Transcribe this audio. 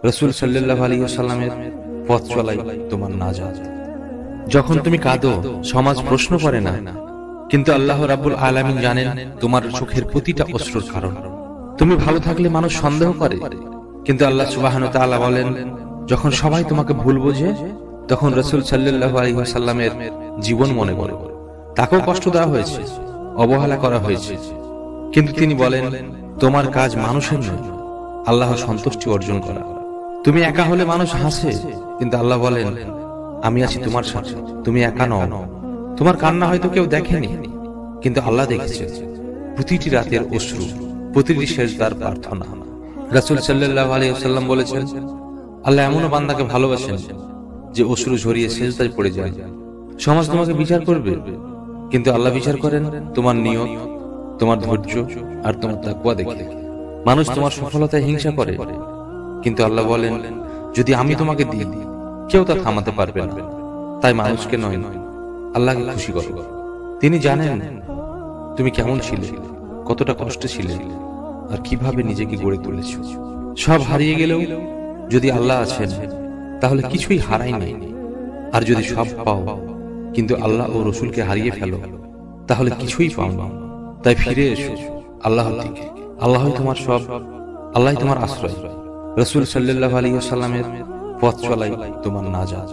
রাসূল সাল্লাল্লাহু আলাইহি ওয়াসাল্লামের পথ চলাই তোমার নাজাত। যখন তুমি কাঁদো, সমাজ প্রশ্ন করে না, কিন্তু আল্লাহ রাব্বুল আলামিন জানেন তোমার চোখের প্রতিটা অশ্রুর কারণ। তুমি ভালো থাকলে মানুষ সন্দেহ করে, কিন্তু আল্লাহ সুবহানাহু ওয়া তাআলা বলেন, যখন সবাই তোমাকে ভুল বোঝে, তখন রাসূল সাল্লাল্লাহু আলাইহি ওয়াসাল্লামের জীবন মনে পড়ে। তাকেও কষ্ট দেওয়া হয়েছে, অবহেলা করা হয়েছে, কিন্তু তিনি বলেন, তোমার কাজ মানুষের নয়, আল্লাহর সন্তুষ্টি অর্জন করা। তুমি একা হলে মানুষ হাসে, কিন্তু আল্লাহ বলেন, আমি আছি তোমার সাথে, তুমি একা নও। তোমার কান্না হয়তো কেউ দেখেনি, কিন্তু আল্লাহ দেখেছে। প্রতিটি রাতের অশ্রু, প্রতিটি সেজদার প্রার্থনা। রাসূল সাল্লাল্লাহু আলাইহি ওয়াসাল্লাম বলেছেন, আল্লাহ এমনও বান্দাকে ভালোবাসেন যে অশ্রু ঝরিয়ে সেজদায় পড়ে যায়। সমাজ তোমাকে বিচার করবে, কিন্তু আল্লাহ বিচার করেন তোমার নিয়ত, তোমার ধৈর্য আর তোমার তাকওয়া দেখে। মানুষ তোমার সফলতায় হিংসা করে, কিন্তু আল্লাহ বলেন, যদি আমি তোমাকে দিই, কেউ তা থামাতে পারবে না। তাই মানুষকে নয়, আল্লাহকে খুশি করো। তিনি জানেন তুমি কেমন ছিলে, কতটা কষ্টে ছিলে, আর কিভাবে নিজেকে গড়ে তুলেছ। সব হারিয়ে গেলেও যদি আল্লাহ আছেন, তাহলে কিছুই হারাই নাই। আর যদি সব পাও, কিন্তু আল্লাহ ও রসুলকে হারিয়ে ফেলো, তাহলে কিছুই পাও না। তাই ফিরে এসো আল্লাহর দিকে। আল্লাহই তোমার সব, আল্লাহই তোমার আশ্রয়। রাসূল সাল্লাল্লাহু আলাইহি ওয়াসাল্লামের পথ চলাই তোমার নাজাত।